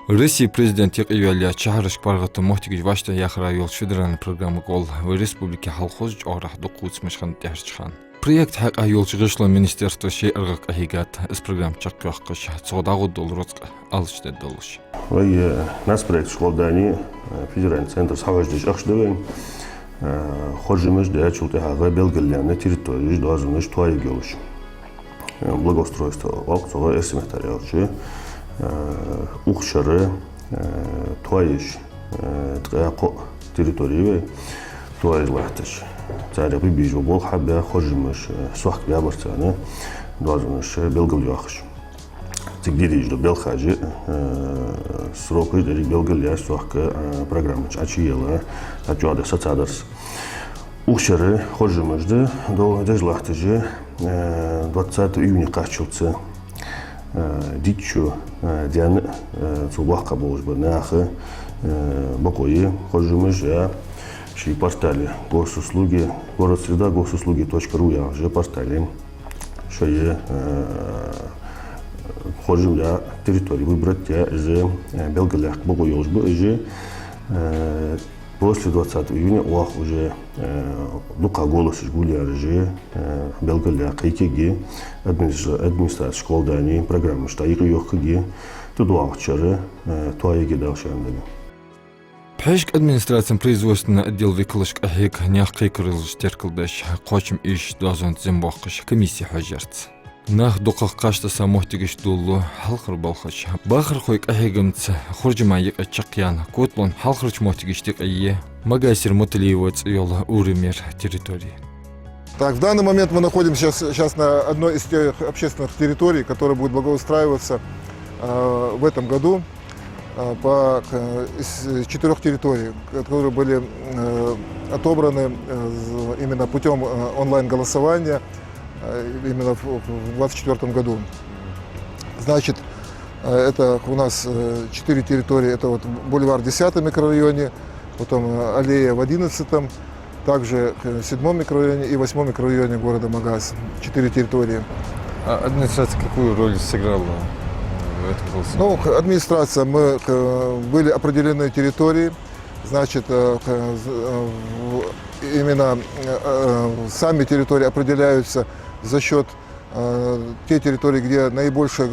Россия президенті июля чахарыш барғаты мұхтигіж вашта яхра yol шыдыраны программы қол в республике халқоз жоғырақ доқуытсмышхан тәршхан. Проект хақ айол шығышлы министерство шей ырғақ ахигат из программ чаққаққыш соғдағы долротсқа алышты долыш. Нас проект школдани федеральный центр саваждыш ақшдывын ходжимыш да чултыхаға белгілене территории дозыныш туай гелыш. Благоустройство валқсоға эсмехтариалчы ухшары туайыш тқаяқо территории туайзлахтыш. Царя бибижу бол хабя ходжимыш суах бябарцаны дозыныш белгілияқыш. Тигдириж до белхаджи сроки дери белгілия суахка программыч ачиела ачуады сацадарс. Ухшары ходжимышды до дежлахтыжы 20 июня қашчылцы дичу дяны субахка болуш бұрнақы бақойы ходжимыш ши портали госуслуги город среда госуслуги.ру я же портали шое ходжим для территории выбрать же белгілях бақойы же после 20 июня уах уже дука голос гуляр же белгілях икеге администрация школдани программы что их йохкеге тут уахчары туаеге далшандыны. Пешк администрациям производственный отдел выколышк ахек няхкай крылыш теркылдаш қочым иш дозон зимбоқыш комиссия хожарц. Нах дұқақ қаштаса мұхтигіш дұлы халқыр болхыш. Бақыр қойк ахегімці хұржымайық ачақиян көтлон халқырч мұхтигіштік айе магасир мотылиевец йола уремер территории. Так, в данный момент мы находимся сейчас на одной из тех общественных территорий, которая будет благоустраиваться в этом году. Из 4 территорий, которые были отобраны именно путем онлайн-голосования именно в 2024 году. Значит, это у нас 4 территории, это вот бульвар в 10 микрорайоне, потом аллея в 11, также в 7 микрорайоне и 8 микрорайоне города Магаз. 4 территории. А администрация какую роль сыграла? Ну, администрация, мы были определены территории, значит, именно сами территории определяются за счет те территории, где наибольшее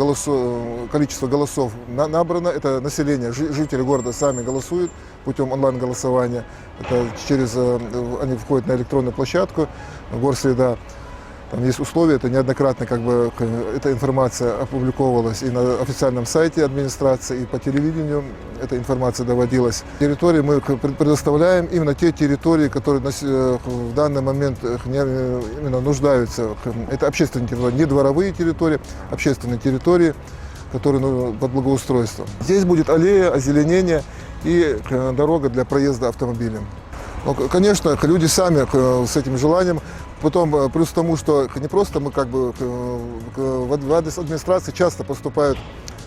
количество голосов набрано, это население, жители города сами голосуют путем онлайн-голосования, они входят на электронную площадку Горсреда. Там есть условия, это неоднократно эта информация опубликовалась и на официальном сайте администрации, и по телевидению эта информация доводилась. Территории мы предоставляем именно те территории, которые в данный момент именно нуждаются. Это общественные территории, не дворовые территории, общественные территории, которые под благоустройством. Здесь будет аллея, озеленение и дорога для проезда автомобилем. Но, конечно, люди сами с этим желанием. Потом, плюс к тому, что не просто мы в адрес администрации часто поступают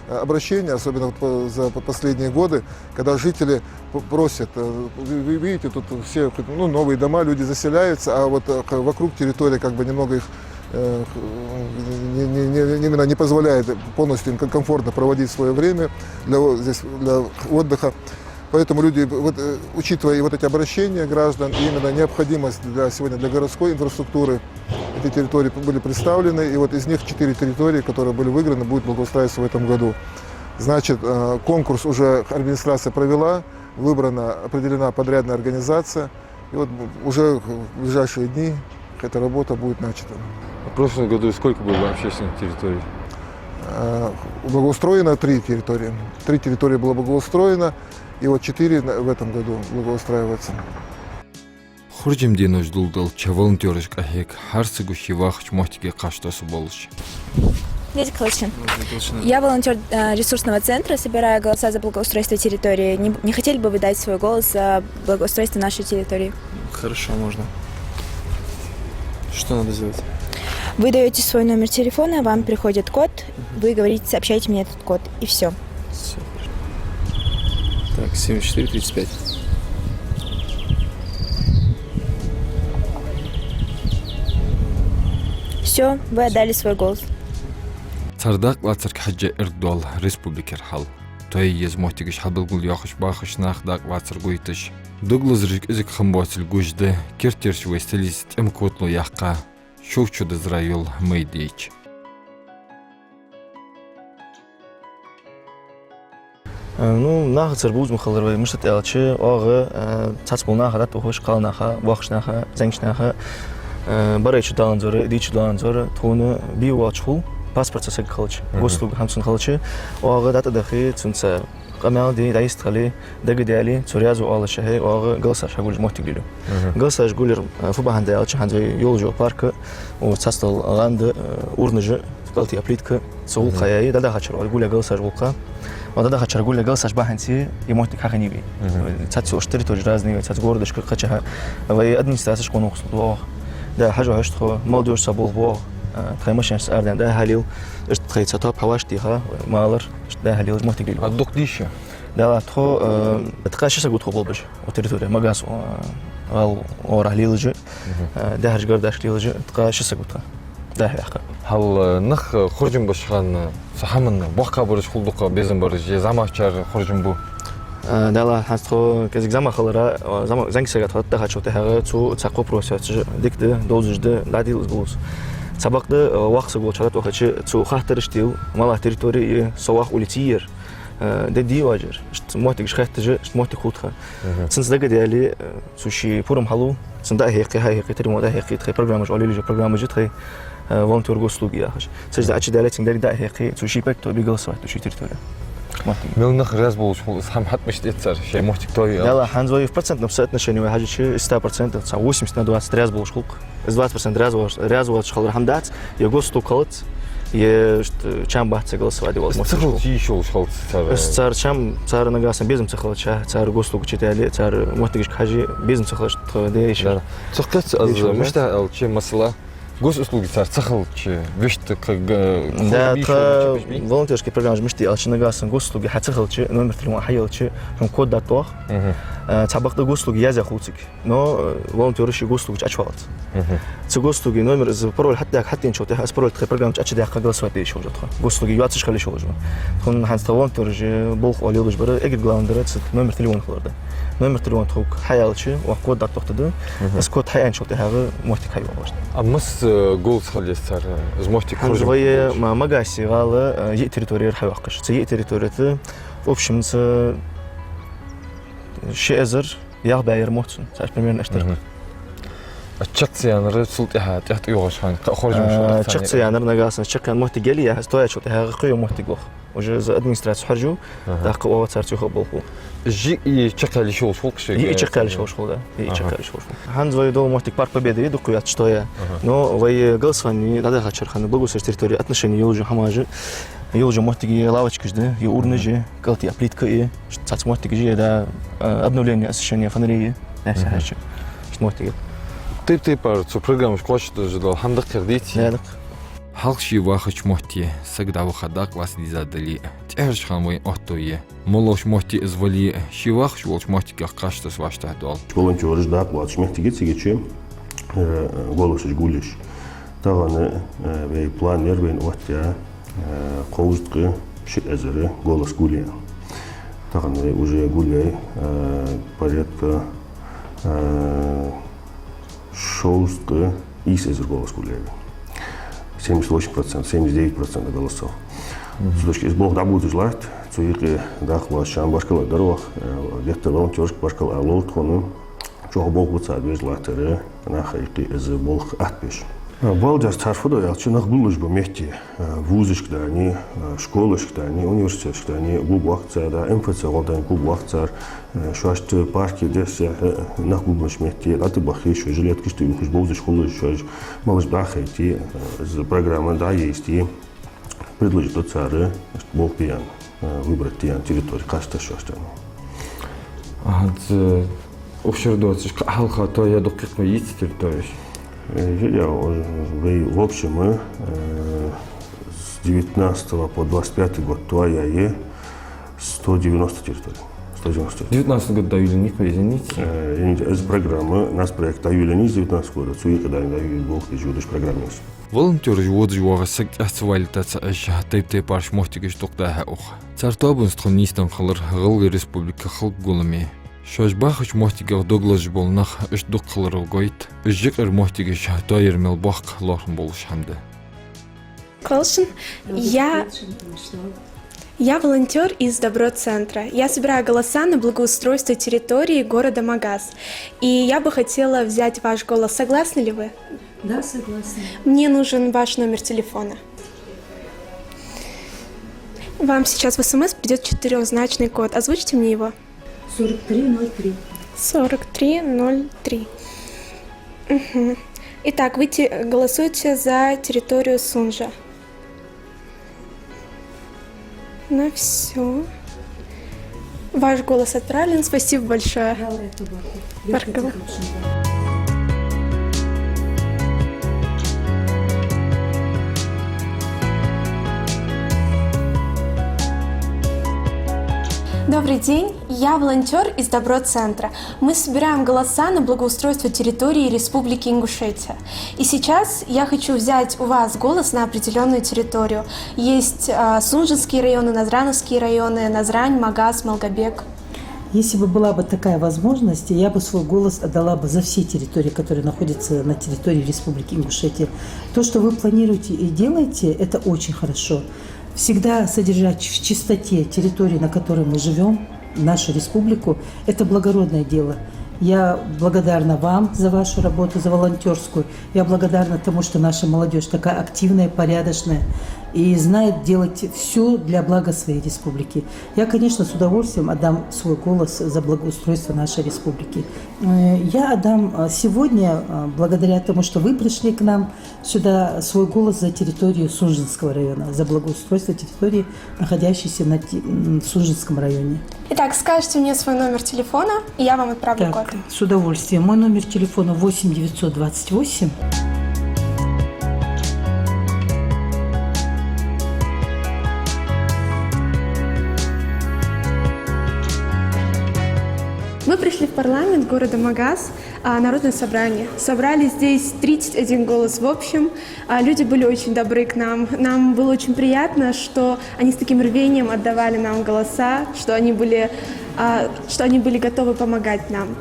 обращения, особенно за последние годы, когда жители просят, вы видите, тут все новые дома, люди заселяются, а вот вокруг территории немного их именно не позволяет полностью им комфортно проводить свое время для отдыха. Поэтому люди, учитывая и эти обращения граждан, и именно необходимость сегодня для городской инфраструктуры, эти территории были представлены, и из них 4 территории, которые были выиграны, будут благоустраиваться в этом году. Значит, конкурс уже администрация провела, определена подрядная организация, и уже в ближайшие дни эта работа будет начата. В прошлом году сколько было общественных территорий? Благоустроено 3 территории. 3 территории было благоустроено. И 4 в этом году благоустраиваются. Хурджим денош дулдал волонтерышк ахек харсыгу хивахч мохтиге каштасы болыш. Лидия Калачин. Я волонтер ресурсного центра, собираю голоса за благоустройство территории. Не хотели бы вы дать свой голос за благоустройство нашей территории? Хорошо, можно. Что надо сделать? Вы даете свой номер телефона, вам приходит код, вы говорите, сообщайте мне этот код, и все. Так, 74-35. Все, вы отдали свой голос. Цардак лацарк хаджа эрдуал республикер хал. той ез мотигиш хабылгул яхыш бахыш нах дак вацар гуйтыш. Дуглаз рик изик хамбасыл гужды, киртерш вестелис тем котлу яхка, шовчу дызрайол мэйдейч. Ну, нах цербуз мухалрвай мыштат элчи, ағы цацбол наха дат ухош қал наха, вахш наха, зәңш наха, барайчу далан зоры, дичу далан зоры, туны бию ачхул, паспорт сасэг қалчы, гостуг хамсын қалчы, ағы дат адахи цунца قمال دي دايست خلي دق ديالي توريازو الله شهي واغ قلصاش هقول موتي قلو قلصاش قولر فوبا هند الش هند يولجو بارك وتصل غاند اورنج قلتي ابليتك سوق خياي ددا خشر قول قلصاش بوقا وددا خشر قول قلصاش باهنتي يموتي خخني بي تاتسو اشتري توجرازني تات غوردش قچها وي ادمنستراسيش قونو خصو ده حاجه هشتخو مودور صابول بو تخيمشنس اردن ده هاليل اشتخي تاتوب هواشتيها مالر ده هاليل موتي قلو الدق ديشة да тхо тхашиса гут хоболбиш отеритория магас ал ора лилжи да харжгар дашлилжи тхашиса гут да яха هل نخ خرجم بشخان صحمن بوقا برج خلدقا بيزن برج زماچار خرجم بو دالا хастхо кезик зама халара зама зангсага татта хачоте хага цу цақо процесс дикде дозжде ладил булс сабакды вақсы болчарат вахачи цу хахтырыштил мала территории совах улитиер ده دي واجر موتك شخته موتك خودها سنسدق ديالي سوشي بورم حلو سندا هيقي هاي هيقي تري مودا هيقي تخي برنامج اولي لي برنامج تخي فولنتير غوستلوغ يا خش سجد اتش ديالي تندق دا هيقي سوشي بك تو بيغل سوات سوشي تريتوري مل نخ راز بولش هم حد مش تتصر شي موتك توي يلا حنزوي في процент نفسات نشني حاجه شي 100% 80 на 20 راز بولش خلق 20% راز واش خلر حمدات يا غوستو كلت я чам бахца голосовали вот цехал еще ушел цар чам цар нагасан безим цехал ча цар гостуг читали цар мотыгиш хажи безим цехал что да еще цехкац аз мышта алче масла госуслуги цар цехал че вешты как да волонтерский программа мышти алче нагасан госуслуги хацехал че номер телефона хаял че код датох цабахта гостуги язя хуцик но волонтерши гостуги ачвалт гостуги номер из пароль حتى نشوت اس пароль تخي برنامج اتش دي قال سواتي شو جت гостуги يواتش خلي شو جت كون هانس волонтерж بوخ وليدش بره اجي глаундерет номер телефон خلرده номер телефон توك حيالشي وكود داتوختده اس كود حي نشوت هذا موتك هاي واش امس جول خلي صار زموتك خرج وي ما ماغاسي غاله يي تريتورير حواقش تي تريتوريت اوبشنز شي ازر يا باير موتسن صار примерно اشترك الشخصيان رسلتها تحت يوغشان خرج مش الشخصيان نغاسن شكان موتي جالي استويا شو تها قيو موتي غوخ وجه ادمنستراسيون حرجو داق او صارتو خبلخو جي يشكل شو شي يشكل شو ده يشكل شو هان زوي до موتي парк победы иду куят что я но вы голосование надо хачерхан благоустройство территории отношения южу хамажи южу мотиги лавочки жды и урныжи калти плитка и цац мотиги да обновление освещения фонарей да сахачи мотиги ты пар цу программу хочешь ждал хандак кирдити да халши вахач мотти сагда вахадак вас дизадали тяж хамой оттое молош мотти звали шивах шволч мотти кашта свашта дол волонтерж дак вач мехтиги цигечи голосыш гулиш таганы вей планер вен оття ковустки ши эзере голос гулия таганы уже гуляй порядка шоустки из эзер голос гуляй 78%, 79% голосов. С точки зрения Бог да будет желать, то их дахва шам башкала дорог, где-то волонтерск башкала алот хону, чего Бог будет садвез латере, нахайки из Бог отпиш. Балдяс тарфуда я чунах булыш бы вместе вузышк да они, школышк да они, университетшк да они, губахца да, МФЦ голдан губахцар, шашты парки здесь нах губаш вместе, латы бахи, что жилетки что их бузыш школы, что малыш дахайти, из программы да есть и предложит от цары, что Бог пьян, выбрать пьян территорию, кажется что что. Общердоцыш халха то я докик есть территория. Я в общем мы с 19 по 25 год то я 190 территорий. 194. 19 года үйленейік қой, извините. Из программы, нас проект үйленейік 19 года. Суи когда үйленейік болық жүдіш программыз. Волонтер жуоды жуаға сәк әсвалитация әш тайп-тайп арш мохтигеш тоқтаға оқ. Цартабынстықын нестен қалыр ғылғы республика қылқ ғылыми. Шашбақ үш мохтигер доглаж болнақ үш дуқ қылыр ғойт. Үш жік әр мохтигеш тайырмел бақ лорын болыш хамды. Колшин, я волонтер из Добро-центра. Я собираю голоса на благоустройство территории города Магаз. И я бы хотела взять ваш голос. Согласны ли вы? Да, согласна. Мне нужен ваш номер телефона. Вам сейчас в СМС придет 4-значный код. Озвучьте мне его. 4303. 4303. Угу. Итак, вы голосуете за территорию Сунжа. Ну все. Ваш голос отправлен. Спасибо большое. Баркова. Добрый день, я волонтер из Добро-центра. Мы собираем голоса на благоустройство территории Республики Ингушетия. И сейчас я хочу взять у вас голос на определенную территорию. Есть Сунжинские районы, Назрановские районы, Назрань, Магаз, Малгобек. Если бы была бы такая возможность, я бы свой голос отдала бы за все территории, которые находятся на территории Республики Ингушетия. То, что вы планируете и делаете, это очень хорошо. Всегда содержать в чистоте территории, на которой мы живем, нашу республику, это благородное дело. Я благодарна вам за вашу работу, за волонтерскую. Я благодарна тому, что наша молодежь такая активная, порядочная и знает делать все для блага своей республики. Я, конечно, с удовольствием отдам свой голос за благоустройство нашей республики. Я отдам сегодня, благодаря тому, что вы пришли к нам сюда, свой голос за территорию Сунжинского района, за благоустройство территории, находящейся в Сунжинском районе. Итак, скажите мне свой номер телефона, и я вам отправлю код. С удовольствием. Мой номер телефона 8 928. Мы пришли в парламент города Магаз, народное собрание. Собрали здесь 31 голос в общем. Люди были очень добры к нам. Нам было очень приятно, что они с таким рвением отдавали нам голоса, что они были готовы помогать нам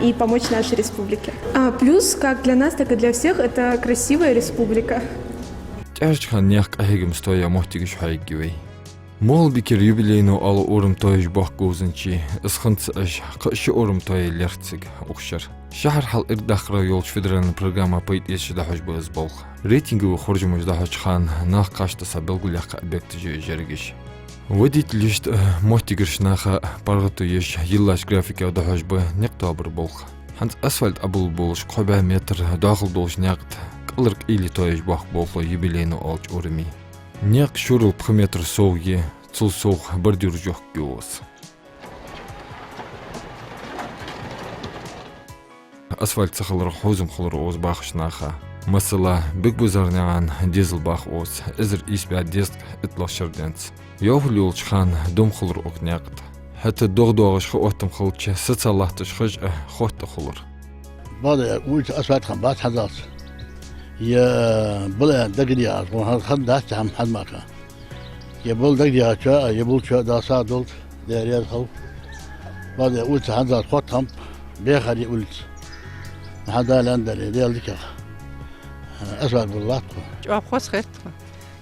и помочь нашей республике. Плюс, как для нас, так и для всех, это красивая республика. Тяжхан няк ахигим стоя мохтигиш хайгивей. Мол бикер юбилейну алу орым тойж бах гузынчи, ысхынц аж қышы орым той лерциг оқшар. Шахар хал ирдахра йолч федеральный программа пойт еші да хож быз болх. Рейтингі хоржымыз да хожхан нах қаштаса белгуляққа объекты жергеш. Водитель лишт мохтигиш наха паргату еш йыллаш графика да хож бы некто абыр болх. Ханц асфальт абыл болш қоба метр дақыл долш някт. Қалырк или тойж бах болхо юбилейну алч орыми. Няк шурыл пхметр соуге, цул соуг бордюр жоқ геос. Асфальт сахалар хозым хулар оз бахшнаха. Масала биг бузарняган дизел бах оз, изр испя диск итлашырденц. Яхул хан дом хулар окнягт. Хата догдогаш оттым хулча сацаллахтыш хож хотта хулар. Бада ульт асфальт хан бат хазас. يا بلا دقيقة وهالخد داشت هم حد ماكا يا بول دقيقة شا يا بول شا داسا دولت داريات خو بعد قلت هذا خطهم بيخلي قلت هذا لندري ديال ديك أسود بالله جواب خاص خير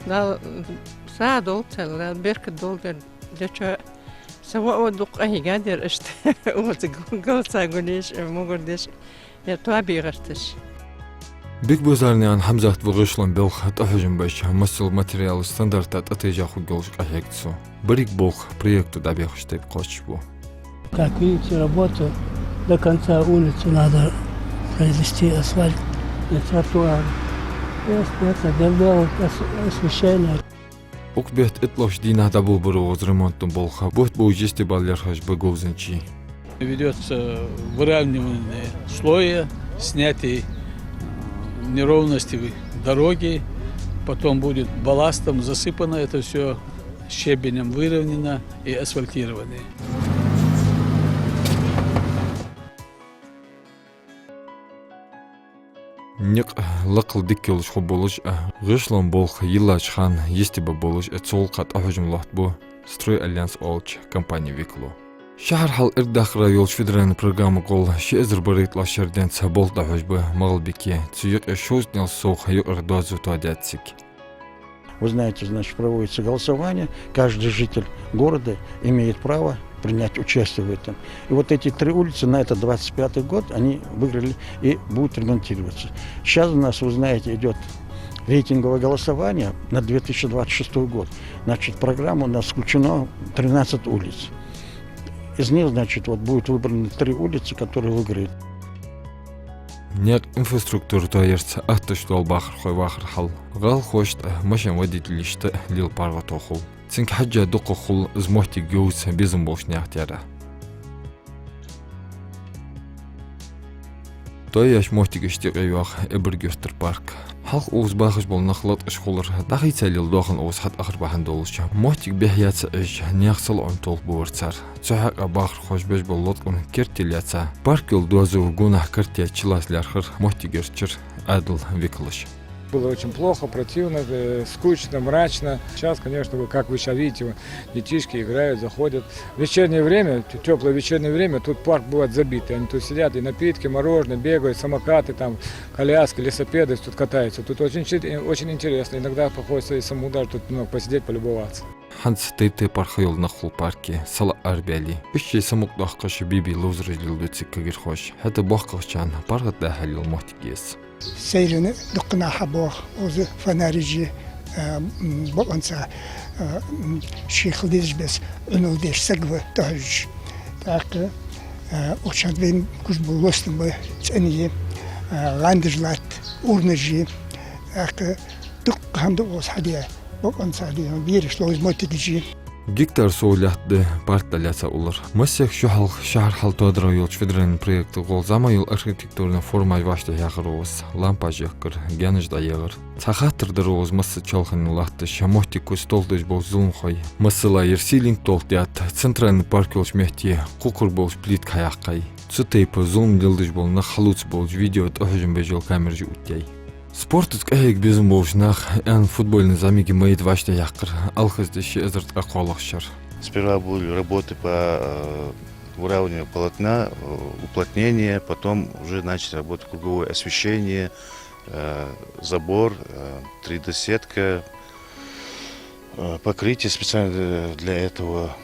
لا ساعة دولت لا بيرك دولت دشة سواء ودق أي قادر إشت وتقول ساقوليش مو قرديش يا توابي غرتش Биг бузарнян хамзахт вғышлан белх тахажым баш масыл материалы стандартат атежаху гелш ахекцу. Брик болх проекту дабехштеп қочбу. Как видите, работу до конца улицы надо произвести асфальт и тротуар. Это делал освещение. Окбет итлош дина дабул броз ремонтом болха. Бот боужисти балерхаш багозенчи. Ведется выравнивание слоя, снятие неровности дороги, потом будет балластом засыпано это все, щебенем выровнено и асфальтировано. نق لقل ديك يولش خبولش غشلون بولخ يلاش خان يستبا بولش اتسول قط أحجم لحت بو ستروي أليانس أولش كامباني ويكلو شهر حال إرداخرا يولش فيدران برنامج قول شي إزر بريت لاشردين تسابول تحجبه مغلبكي تسيق شوز نال سوخ يقر دوزو تاداتسك. Вы знаете, значит, проводится голосование, каждый житель города имеет право принять участие в этом. И вот эти 3 улицы на этот 25-й год, они выиграли и будут ремонтироваться. Сейчас у нас, вы знаете, идет рейтинговое голосование на 2026 год. Значит, в программу у нас включено 13 улиц. Из них, значит, вот будут выбраны 3 улицы, которые выиграют. نيق انفراستруктура тайерца атташтол бахр хой бахр хал гал хошт машин водительишта лил парга тохул цинк хаджа дуқхул змохти гюс безум бошняхтяра тояш мохтигишти гайвах эбергюстер парк халк уз бахш бол нахлат ишхулар дахи цалил дохан уз хат ахр бахан долш мохтиг бехяц иш няхсал онтол буурцар цахак бахр хош беш бол лоткун кертиляца паркил дозу гунах кертиачлас лярхыр мохтигерчер адл виклыш. Было очень плохо, противно, скучно, мрачно. Сейчас, конечно, как вы сейчас видите, детишки играют, заходят. В вечернее время, теплое вечернее время, тут парк бывает забитый. Они тут сидят, и напитки, мороженое, бегают, самокаты, там, коляски, велосипеды тут катаются. Тут очень интересно. Иногда приходится и самому даже тут немного посидеть, полюбоваться. Ханс тейте пархайол нахул парке, сала арбели. Ищи самук дахкаш биби лузрыжлил дуцикагир хош. Хата бахкашчан паргат дахалил мохтигес. سيرنا دقنا حبوخ وز فنارجي بقنصا شيخ ديش بس انو ديش سقوة تهج تاق وشان بين كوش بوستن بو تانية غاندجلات اورنجي تاق دق هم دقوس حديا بقنصا دي بيرش لوز موتيجي Гектар соулятды парталяса улар. Масяк шухал шахар хал тодра юлч федеральный проект гол зама юл архитектурный форма вашта ягроос лампа жеккер гяныш да ягыр. Цахатыр дроос масса чалхан лахты шамохти костолдыш бол зулм хой. Массала ерсилинг толтят центральный парк юлч мехти кукур бол плит каяккай. Цутейпа зулм дилдыш бол нахалуц бол видео тохжим бежал камержи утяй. Спортик эхек безум болшнах ан футбольный замиги мейд вашта якр алхаздыш эзерт аколахшар. Сперва были работы по выравниванию полотна, уплотнение, потом уже начали работать круговое освещение, забор, 3D-сетка, покрытие специально для этого,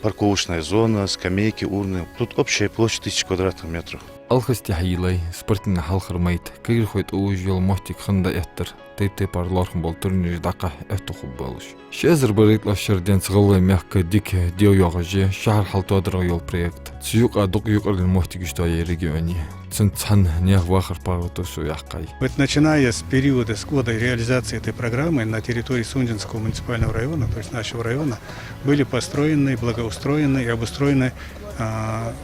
парковочная зона, скамейки, урны. Тут общая площадь 1000 квадратных метров. Алхасти хайлай спортин халхар майт кайр хойт уужил мохтик ханда эттер тейте парлархан бол турнир дака этоху болуш шезер барит лашерден цгалгай мягка дик дио ягажи шахар халтодра юл проект цюк адук юкар мохтик штая региони цан нях вахар паротусу яхкай. Вот начиная с периода с года реализации этой программы на территории Сундинского муниципального района, то есть нашего района, были построены, благоустроены и обустроены,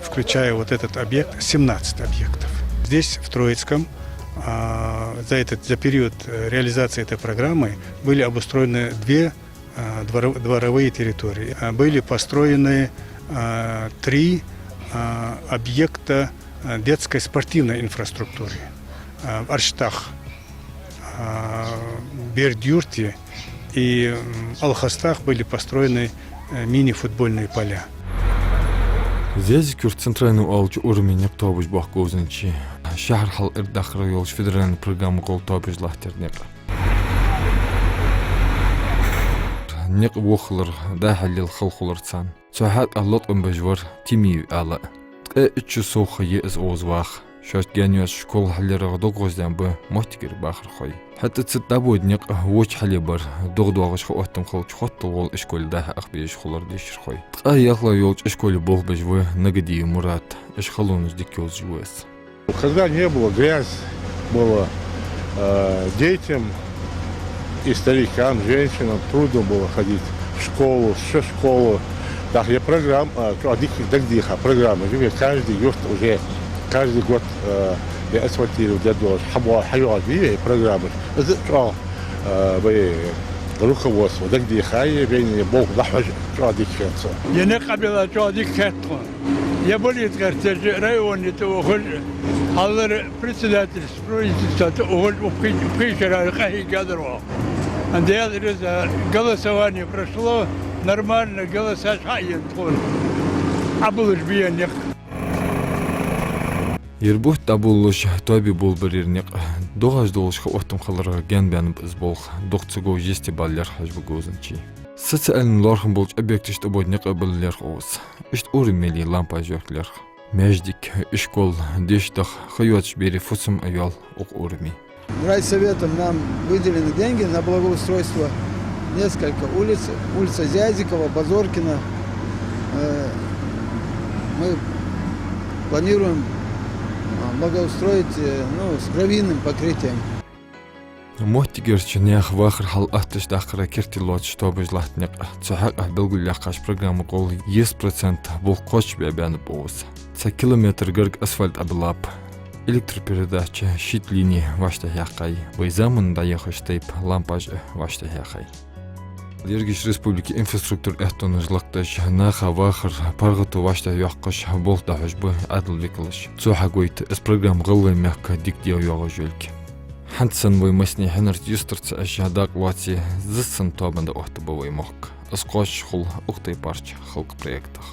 включая вот этот объект, 17 объектов. Здесь, в Троицком, за период реализации этой программы были обустроены 2 дворовые территории. Были построены 3 объекта детской спортивной инфраструктуры. В Арштах, Бердюрте и Алхастах были построены мини-футбольные поля. Здесь кюр центральный алч уровень автобус бахгозенчи. Шахар хал ирдахра юлч федеральный программа гол тобиш лахтернек. Нек вохлар дахалил халхуларцан. Сахат аллот амбажвар тими ала. Ичу соха ез озвах. Шат гянюас школ халлера догозден бе мохтигер бахр хой. حتى تتابود نق وش حليبر دغدوغش خو اتم خو تخط وول اشكول ده اخبيش خلر ديش خوي يلا يولج اشكول بوغ بجوه نقدي مرات اش خلونج дикёз жуэс. Когда не было, грязь была детям и старикам, женщинам трудно было ходить в школу, в школу. Так я программа, программа, каждый год уже каждый год я асфальтирую для дома, حيوات بيه программы. Это руководство, دقدي خاية بين بوق ضحوج شادي كاتسا. ينقبل شادي كاتون. يبولي تغير رأيوني توخل Халлар председатель правительства, он вчера кадров. Голосование прошло нормально, голосовать а было ж биянек. Ербух табулуш тоби бул берирник догаж долушха оттым халарга ген біз бол доқцуго жести баллар хажбу гозынчи. Социален лорхын болч объектишт ободник абыллер оз. Ишт уримели лампа жөклер. Междик ишкол дештах хайотш бери фусум аял ок урми. Райсоветом нам выделены деньги на благоустройство несколько улиц. Улица Зязикова, Базоркина. Мы планируем благоустроить с гравийным покрытием. Моттигерч нех вахр хал ахтыш дахра кертилот чтобы жлатник цахак белгулляхаш программа гол 10% бул коч бебян боз. 1 километр гырг асфальт аблап. Электропередача, щит линии вашта яхай. Вайзамын да яхаштайп лампаж вашта яхай. Лергиш республики инфраструктур эхтон жлакташ наха вахр паргату вашта яхкаш болта хажбы адл виклаш. Цухагойт с программ гылвы мягка диктио яга жөлки. Хантсан вой масни ханарт юстерц ашадак вати зысын тобанда охтабовой мок. Аскош хул ухтай парч халк проектах.